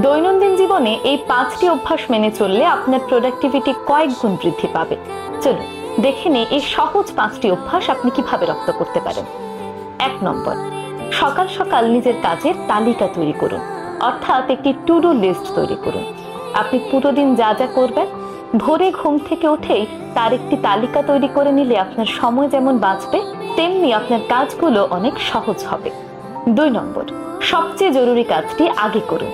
দৈনন্দিন জীবনে এই 5টি অভ্যাস মেনে চললে আপনার প্রোডাক্টিভিটি কয়েক গুণ বৃদ্ধি পাবে। চলুন দেখে নিই এই সহজ 5টি অভ্যাস আপনি কিভাবে রপ্ত করতে পারেন। 1 নম্বর, সকাল সকাল নিজের কাজের তালিকা তৈরি করুন, অর্থাৎ একটি টু ডু লিস্ট তৈরি করুন। আপনি পুরো দিন যা যা করবেন, ভোরে ঘুম থেকে উঠেই তার একটি তালিকা তৈরি করে নিলে আপনার সময় যেমন বাঁচবে, তেমনি আপনার কাজগুলো অনেক সহজ হবে। 2 নম্বর, সবচেয়ে জরুরি কাজটি আগে করুন।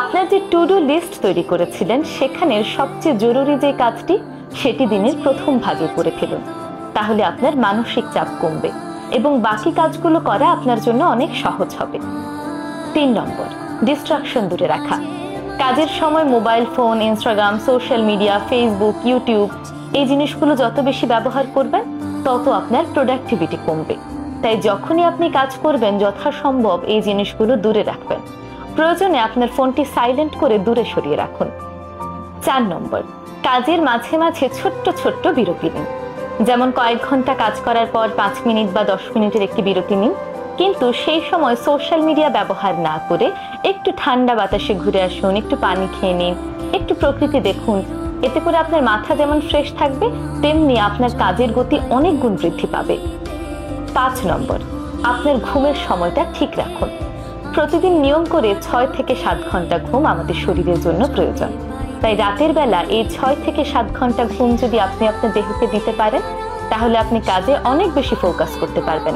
আপনার যে টু ডু লিস্ট তৈরি করেছিলেন সেখানের সবচেয়ে জরুরি যে কাজটি, সেটি দিনের প্রথম ভাগে করে ফেলুন। তাহলে আপনার মানসিক চাপ কমবে এবং বাকি কাজগুলো করা আপনার জন্য অনেক সহজ হবে। 3 নম্বর, ডিস্ট্রাকশন দূরে রাখা। কাজের সময় mobile phone, Instagram, social media, Facebook, YouTube এই জিনিসগুলো যত বেশি ব্যবহার করবেন তত আপনার প্রোডাক্টিভিটি কমবে। তাই যখনই আপনি কাজ করবেন যথাসম্ভব এই জিনিসগুলো দূরে রাখবেন। প্রয়োজনে আপনার ফোনটি সাইলেন্ট করে দূরে সরিয়ে রাখুন। 4 নম্বর, কাজের মাঝে মাঝে ছোট্ট ছোট্ট বিরতি নিন। যেমন কয়েক ঘন্টা কাজ করার পর 5 মিনিট বা 10 মিনিটের একটি বিরতি নিন, কিন্তু সেই সময় সোশ্যাল মিডিয়া ব্যবহার না করে একটু ঠান্ডা বাতাসে ঘুরে আসুন, একটু পানি খেয়ে নিন, একটু প্রকৃতি দেখুন। এতে করে আপনার মাথা যেমন ফ্রেশ থাকবে, তেমনি আপনার কাজের গতি অনেক গুণ বৃদ্ধি পাবে। 5 নম্বর, আপনার ঘুমের সময়টা ঠিক রাখুন। প্রতিদিন নিয়ম করে 6 থেকে 7 ঘন্টা ঘুম আমাদের শরীরের জন্য প্রয়োজন। তাই রাতের বেলা এই 6 থেকে 7 ঘন্টা ঘুম যদি আপনি আপনার দেহকে দিতে পারেন, তাহলে আপনি কাজে অনেক বেশি ফোকাস করতে পারবেন।